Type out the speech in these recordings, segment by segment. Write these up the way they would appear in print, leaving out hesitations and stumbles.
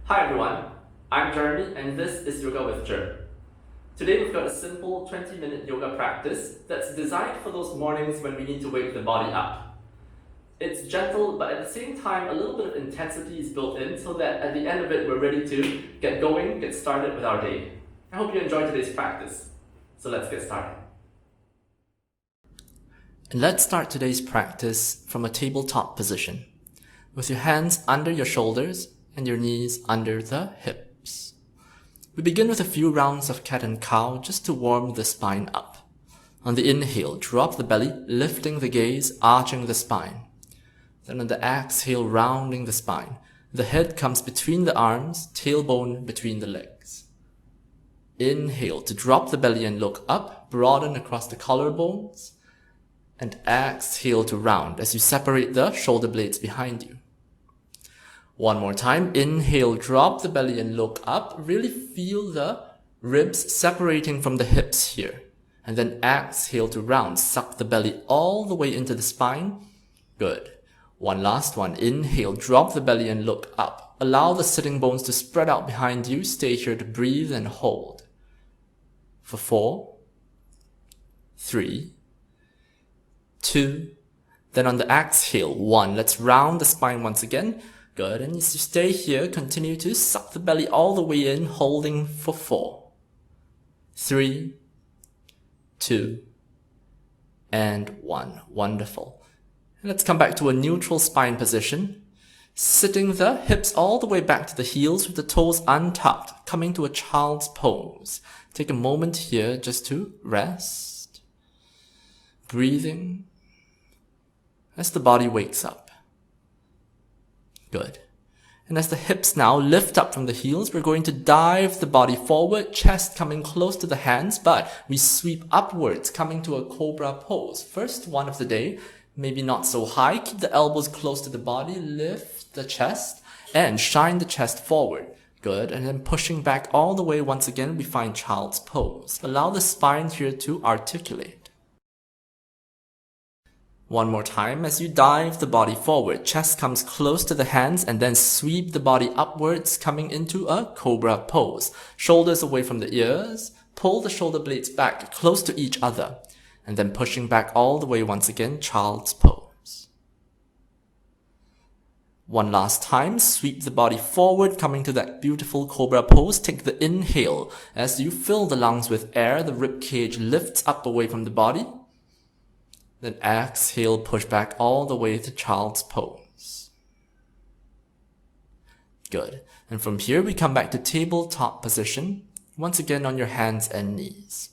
Hi everyone, I'm Jeremy and this is Yoga with Jer. Today we've got a simple 20-minute yoga practice that's designed for those mornings when we need to wake the body up. It's gentle, but at the same time a little bit of intensity is built in so that at the end of it we're ready to get going, get started with our day. I hope you enjoyed today's practice. So let's get started. And let's start today's practice from a tabletop position, with your hands under your shoulders and your knees under the hips. We begin with a few rounds of cat and cow just to warm the spine up. On the inhale, drop the belly, lifting the gaze, arching the spine. Then on the exhale, rounding the spine. The head comes between the arms, tailbone between the legs. Inhale to drop the belly and look up, broaden across the collarbones. And exhale to round as you separate the shoulder blades behind you. One more time. Inhale, drop the belly and look up. Really feel the ribs separating from the hips here. And then exhale to round. Suck the belly all the way into the spine. Good. One last one. Inhale, drop the belly and look up. Allow the sitting bones to spread out behind you. Stay here to breathe and hold. For 4, 3, 2, then on the exhale, 1. Let's round the spine once again. Good, and as you stay here, continue to suck the belly all the way in, holding for 4, 3, 2, and 1. Wonderful. And let's come back to a neutral spine position, sitting the hips all the way back to the heels with the toes untucked, coming to a child's pose. Take a moment here just to rest, breathing as the body wakes up. Good. And as the hips now lift up from the heels, we're going to dive the body forward, chest coming close to the hands, but we sweep upwards, coming to a cobra pose. First one of the day, maybe not so high. Keep the elbows close to the body, lift the chest, and shine the chest forward. Good. And then pushing back all the way once again, we find child's pose. Allow the spine here to articulate. One more time, as you dive the body forward, chest comes close to the hands and then sweep the body upwards, coming into a cobra pose. Shoulders away from the ears, pull the shoulder blades back close to each other, and then pushing back all the way once again, child's pose. One last time, sweep the body forward, coming to that beautiful cobra pose. Take the inhale. As you fill the lungs with air, the rib cage lifts up away from the body. Then exhale, push back all the way to child's pose. Good. And from here, we come back to tabletop position, once again on your hands and knees.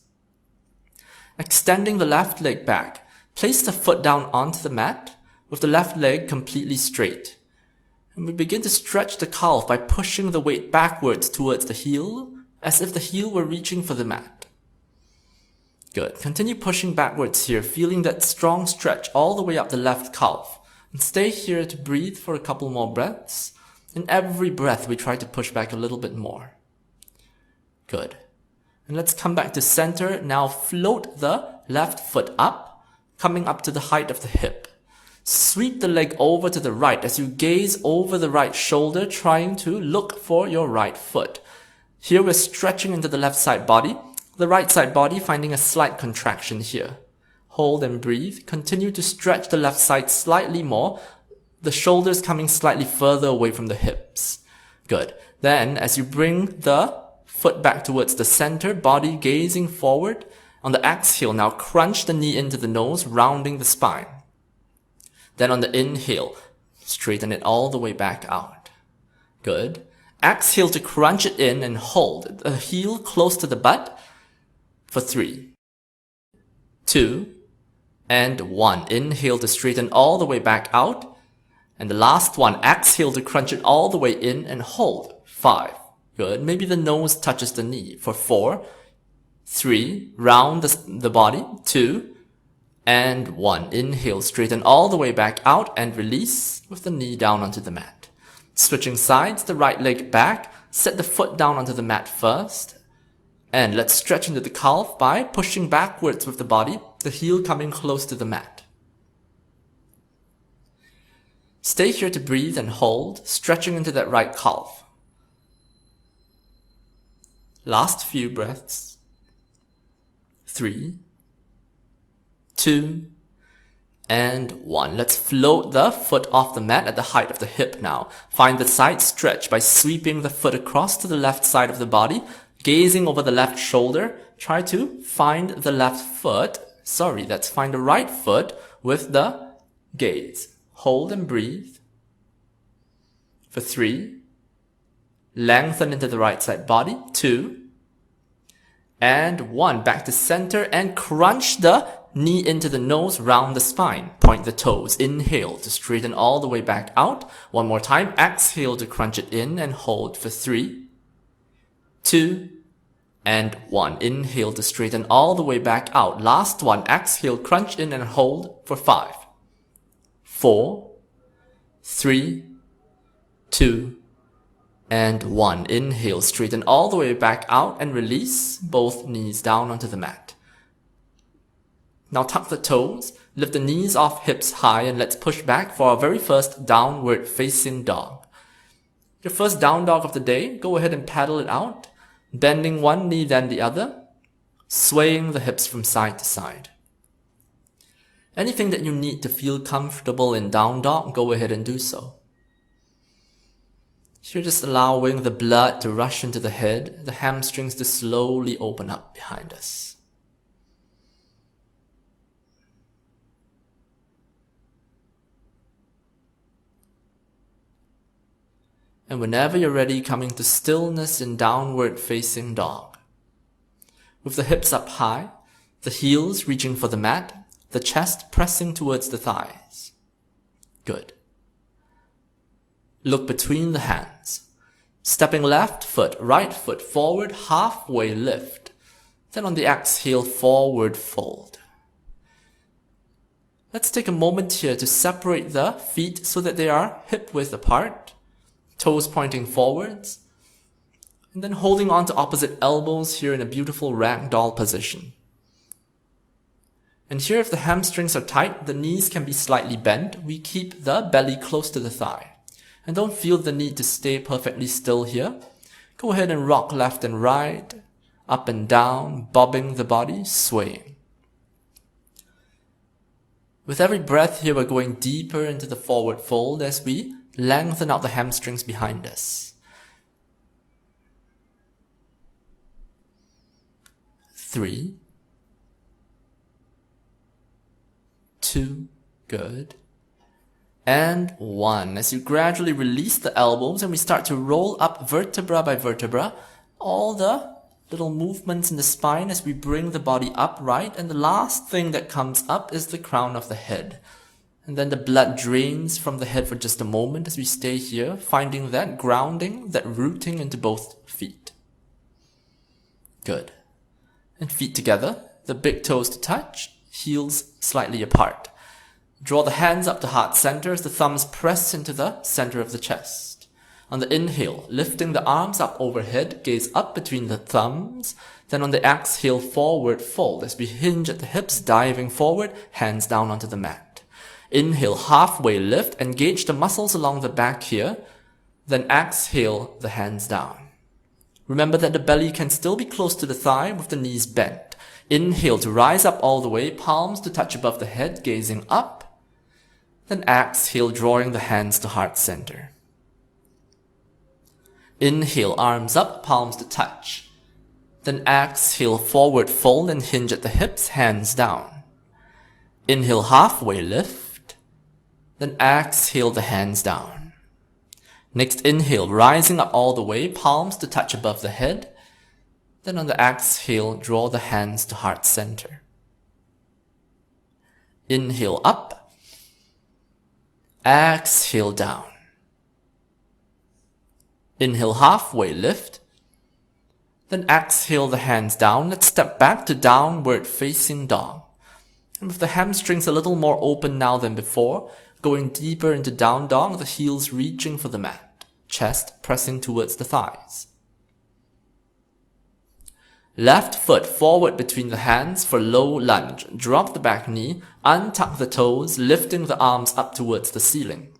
Extending the left leg back, place the foot down onto the mat with the left leg completely straight. And we begin to stretch the calf by pushing the weight backwards towards the heel, as if the heel were reaching for the mat. Good. Continue pushing backwards here, feeling that strong stretch all the way up the left calf. And stay here to breathe for a couple more breaths. In every breath, we try to push back a little bit more. Good. And let's come back to center. Now float the left foot up, coming up to the height of the hip. Sweep the leg over to the right as you gaze over the right shoulder, trying to look for your right foot. Here we're stretching into the left side body. The right side body finding a slight contraction here. Hold and breathe. Continue to stretch the left side slightly more. The shoulders coming slightly further away from the hips. Good. Then as you bring the foot back towards the center, body gazing forward. On the exhale, now crunch the knee into the nose, rounding the spine. Then on the inhale, straighten it all the way back out. Good. Exhale to crunch it in and hold. The heel close to the butt. For 3, 2, and 1. Inhale to straighten all the way back out. And the last one, exhale to crunch it all the way in and hold. 5. Good. Maybe the nose touches the knee. For 4, 3, round the body. 2, and 1. Inhale, straighten all the way back out and release with the knee down onto the mat. Switching sides, the right leg back. Set the foot down onto the mat first. And let's stretch into the calf by pushing backwards with the body, the heel coming close to the mat. Stay here to breathe and hold, stretching into that right calf. Last few breaths. 3, 2, and 1. Let's float the foot off the mat at the height of the hip now. Find the side stretch by sweeping the foot across to the left side of the body, gazing over the left shoulder. Try to find the left foot. Find the right foot with the gaze. Hold and breathe. For 3. Lengthen into the right side body. 2. And 1. Back to center and crunch the knee into the nose, round the spine. Point the toes. Inhale to straighten all the way back out. One more time. Exhale to crunch it in and hold for 3, 2, and 1. Inhale to straighten all the way back out. Last one. Exhale, crunch in and hold for 5, 4, 3, 2, and 1. Inhale, straighten all the way back out and release both knees down onto the mat. Now tuck the toes, lift the knees off hips high, and let's push back for our very first downward facing dog. Your first down dog of the day, go ahead and paddle it out, bending one knee then the other, swaying the hips from side to side. Anything that you need to feel comfortable in down dog, go ahead and do so. You're just allowing the blood to rush into the head, the hamstrings to slowly open up behind us. And whenever you're ready, coming to stillness in downward facing dog. With the hips up high, the heels reaching for the mat, the chest pressing towards the thighs. Good. Look between the hands. Stepping left foot, right foot forward, halfway lift. Then on the exhale, forward fold. Let's take a moment here to separate the feet so that they are hip width apart. Toes pointing forwards, and then holding on to opposite elbows here in a beautiful ragdoll position. And here, if the hamstrings are tight, the knees can be slightly bent. We keep the belly close to the thigh. And don't feel the need to stay perfectly still here. Go ahead and rock left and right, up and down, bobbing the body, swaying. With every breath here, we're going deeper into the forward fold as we lengthen out the hamstrings behind us. 3, 2, good, and 1. As you gradually release the elbows and we start to roll up vertebra by vertebra, all the little movements in the spine as we bring the body upright, and the last thing that comes up is the crown of the head. And then the blood drains from the head for just a moment as we stay here, finding that grounding, that rooting into both feet. Good. And feet together, the big toes to touch, heels slightly apart. Draw the hands up to heart center as the thumbs press into the center of the chest. On the inhale, lifting the arms up overhead, gaze up between the thumbs. Then on the exhale, forward fold as we hinge at the hips, diving forward, hands down onto the mat. Inhale, halfway lift, engage the muscles along the back here. Then exhale, the hands down. Remember that the belly can still be close to the thigh with the knees bent. Inhale to rise up all the way, palms to touch above the head, gazing up. Then exhale, drawing the hands to heart center. Inhale, arms up, palms to touch. Then exhale, forward fold and hinge at the hips, hands down. Inhale, halfway lift. Then exhale the hands down. Next inhale, rising up all the way, palms to touch above the head. Then on the exhale, draw the hands to heart center. Inhale up. Exhale down. Inhale, halfway lift. Then exhale the hands down. Let's step back to downward facing dog. And with the hamstrings a little more open now than before, going deeper into down dog, the heels reaching for the mat, chest pressing towards the thighs. Left foot forward between the hands for low lunge. Drop the back knee, untuck the toes, lifting the arms up towards the ceiling.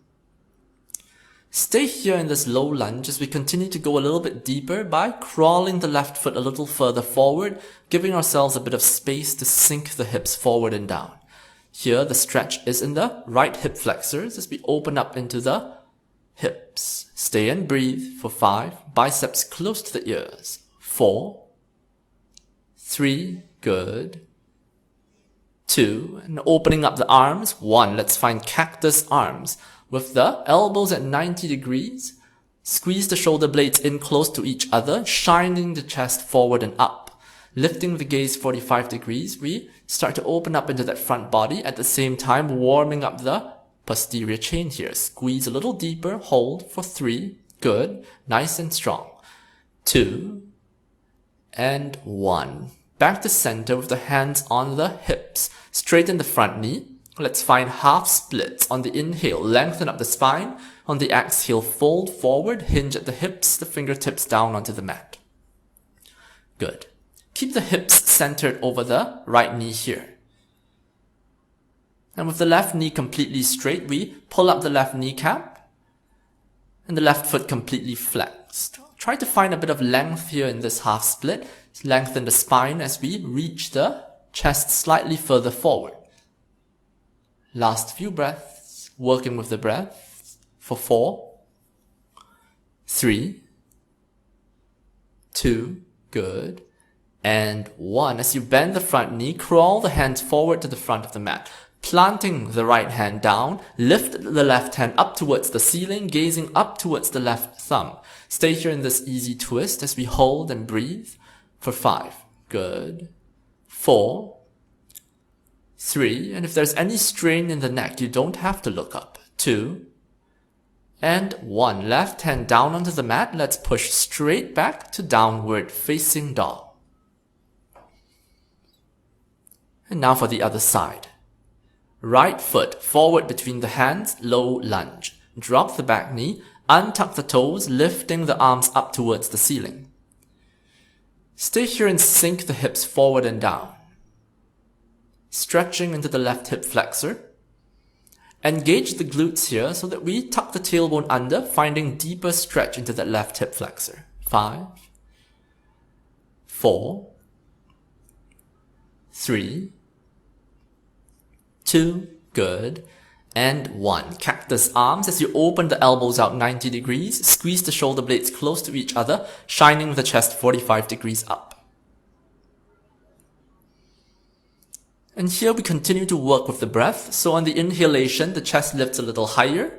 Stay here in this low lunge as we continue to go a little bit deeper by crawling the left foot a little further forward, giving ourselves a bit of space to sink the hips forward and down. Here the stretch is in the right hip flexors as we open up into the hips. Stay and breathe for 5. Biceps close to the ears. 4, 3, good. 2, and opening up the arms. 1, let's find cactus arms. With the elbows at 90 degrees, squeeze the shoulder blades in close to each other, shining the chest forward and up. Lifting the gaze 45 degrees, we start to open up into that front body, at the same time warming up the posterior chain here. Squeeze a little deeper, hold for 3, good, nice and strong. 2, and 1. Back to center with the hands on the hips. Straighten the front knee. Let's find half splits. On the inhale, lengthen up the spine. On the exhale, fold forward, hinge at the hips, the fingertips down onto the mat. Good. Keep the hips centered over the right knee here. And with the left knee completely straight, we pull up the left kneecap and the left foot completely flexed. Try to find a bit of length here in this half split. Lengthen the spine as we reach the chest slightly further forward. Last few breaths, working with the breath for 4, 3, 2, good, and 1. As you bend the front knee, crawl the hands forward to the front of the mat. Planting the right hand down, lift the left hand up towards the ceiling, gazing up towards the left thumb. Stay here in this easy twist as we hold and breathe for 5, good, 4, 3, and if there's any strain in the neck, you don't have to look up. 2, and 1. Left hand down onto the mat. Let's push straight back to downward facing dog. And now for the other side. Right foot forward between the hands, low lunge. Drop the back knee, untuck the toes, lifting the arms up towards the ceiling. Stay here and sink the hips forward and down. Stretching into the left hip flexor. Engage the glutes here so that we tuck the tailbone under, finding deeper stretch into that left hip flexor. 5, 4, 3, 2, good, and 1. Cactus arms as you open the elbows out 90 degrees, squeeze the shoulder blades close to each other, shining the chest 45 degrees up. And here we continue to work with the breath. So on the inhalation, the chest lifts a little higher.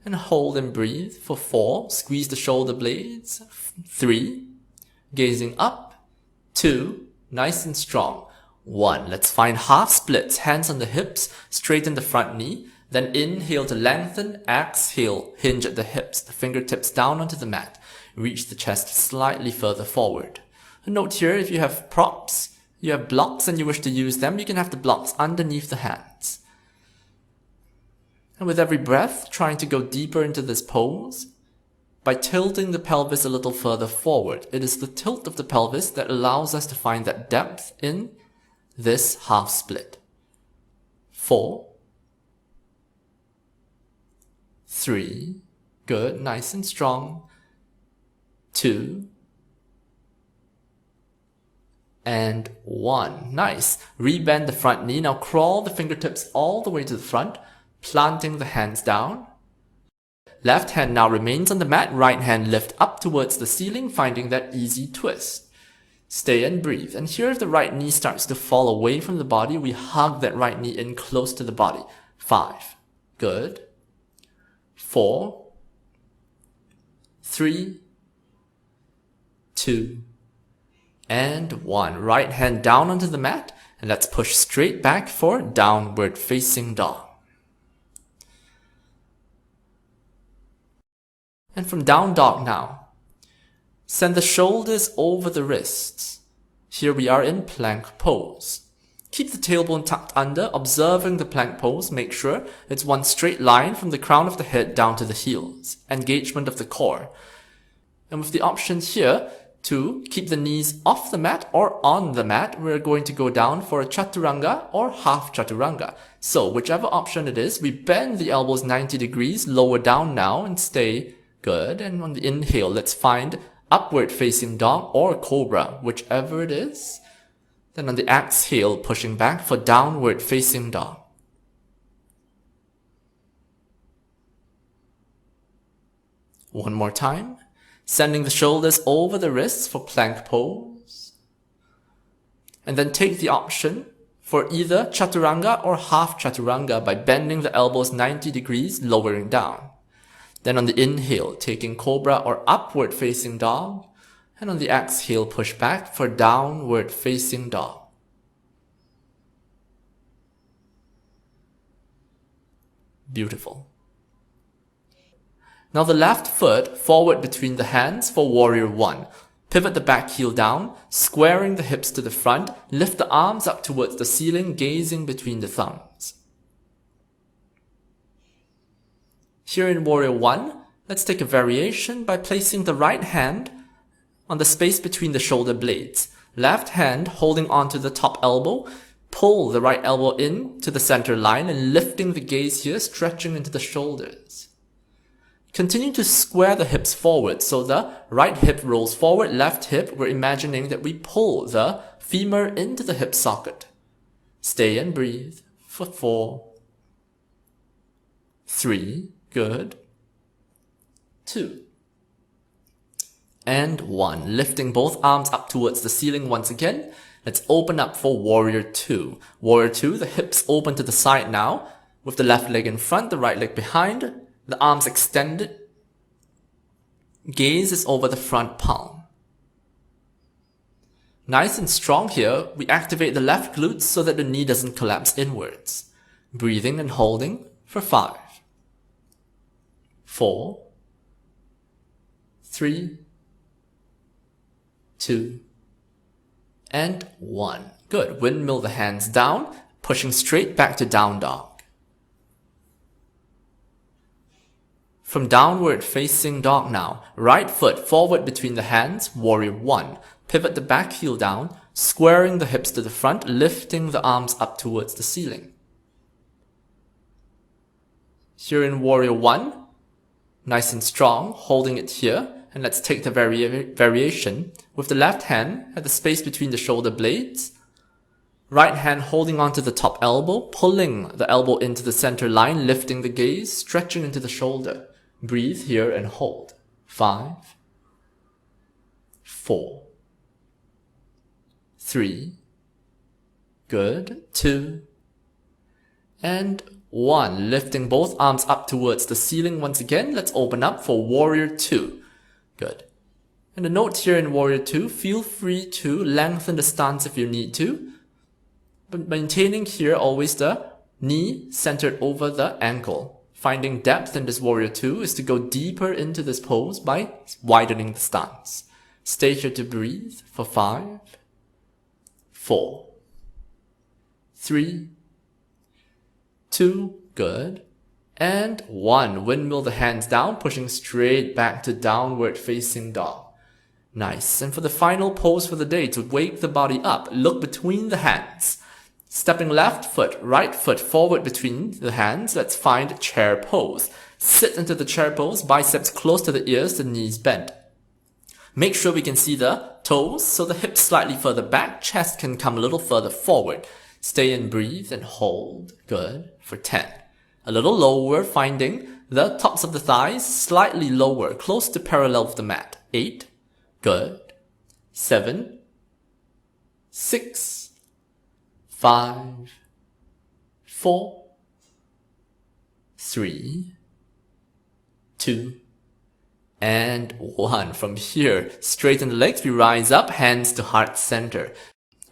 And hold and breathe for 4. Squeeze the shoulder blades. 3. Gazing up. 2. Nice and strong. 1. Let's find half splits. Hands on the hips. Straighten the front knee. Then inhale to lengthen. Exhale. Hinge at the hips. The fingertips down onto the mat. Reach the chest slightly further forward. A note here, if you have props, you have blocks and you wish to use them, you can have the blocks underneath the hands. And with every breath, trying to go deeper into this pose by tilting the pelvis a little further forward. It is the tilt of the pelvis that allows us to find that depth in this half split. 4, 3, good, nice and strong. 2, and 1. Nice. Rebend the front knee. Now crawl the fingertips all the way to the front, planting the hands down. Left hand now remains on the mat. Right hand lift up towards the ceiling, finding that easy twist. Stay and breathe. And here if the right knee starts to fall away from the body, we hug that right knee in close to the body. 5. Good. 4. 3. 2. And 1. Right hand down onto the mat, and let's push straight back for downward facing dog. And from down dog now, send the shoulders over the wrists. Here we are in plank pose. Keep the tailbone tucked under, observing the plank pose. Make sure it's one straight line from the crown of the head down to the heels. Engagement of the core. And with the option here 2, keep the knees off the mat or on the mat. We're going to go down for a chaturanga or half chaturanga. So whichever option it is, we bend the elbows 90 degrees, lower down now and stay. Good. And on the inhale, let's find upward facing dog or cobra, whichever it is. Then on the exhale, pushing back for downward facing dog. One more time. Sending the shoulders over the wrists for plank pose. And then take the option for either chaturanga or half chaturanga by bending the elbows 90 degrees, lowering down. Then on the inhale, taking cobra or upward facing dog. And on the exhale, push back for downward facing dog. Beautiful. Now the left foot forward between the hands for warrior 1. Pivot the back heel down, squaring the hips to the front, lift the arms up towards the ceiling, gazing between the thumbs. Here in warrior 1, let's take a variation by placing the right hand on the space between the shoulder blades. Left hand holding onto the top elbow, pull the right elbow in to the center line and lifting the gaze here, stretching into the shoulders. Continue to square the hips forward, so the right hip rolls forward, left hip, we're imagining that we pull the femur into the hip socket. Stay and breathe for 4, 3, good, 2, and 1. Lifting both arms up towards the ceiling once again. Let's open up for warrior 2. Warrior 2, the hips open to the side now, with the left leg in front, the right leg behind, the arms extended. Gaze is over the front palm. Nice and strong here, we activate the left glutes so that the knee doesn't collapse inwards. Breathing and holding for 5, 4, 3, 2, and 1. Good. Windmill the hands down, pushing straight back to down dog. From downward facing dog now, right foot forward between the hands, warrior 1. Pivot the back heel down, squaring the hips to the front, lifting the arms up towards the ceiling. Here in warrior 1, nice and strong, holding it here. And let's take the variation with the left hand at the space between the shoulder blades. Right hand holding onto the top elbow, pulling the elbow into the center line, lifting the gaze, stretching into the shoulder. Breathe here and hold. 5, 4, 3, good, 2, and 1. Lifting both arms up towards the ceiling once again. Let's open up for warrior 2. Good. And a note here in warrior 2, feel free to lengthen the stance if you need to, but maintaining here always the knee centered over the ankle. Finding depth in this warrior 2 is to go deeper into this pose by widening the stance. Stay here to breathe for 5, 4, 3, 2, good, and 1. Windmill the hands down, pushing straight back to downward facing dog. Nice. And for the final pose for the day, to wake the body up, look between the hands. Stepping left foot, right foot forward between the hands, let's find chair pose. Sit into the chair pose, biceps close to the ears, the knees bent. Make sure we can see the toes, so the hips slightly further back, chest can come a little further forward. Stay and breathe and hold. Good. For 10. A little lower, finding the tops of the thighs slightly lower, close to parallel with the mat. 8. Good. 7. 6. 5. 4. 3. 2. And 1. From here, straighten the legs, we rise up, hands to heart center.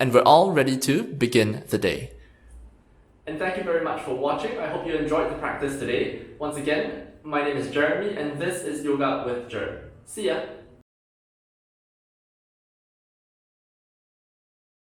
And we're all ready to begin the day. And thank you very much for watching. I hope you enjoyed the practice today. Once again, my name is Jeremy and this is Yoga with Jeremy. See ya!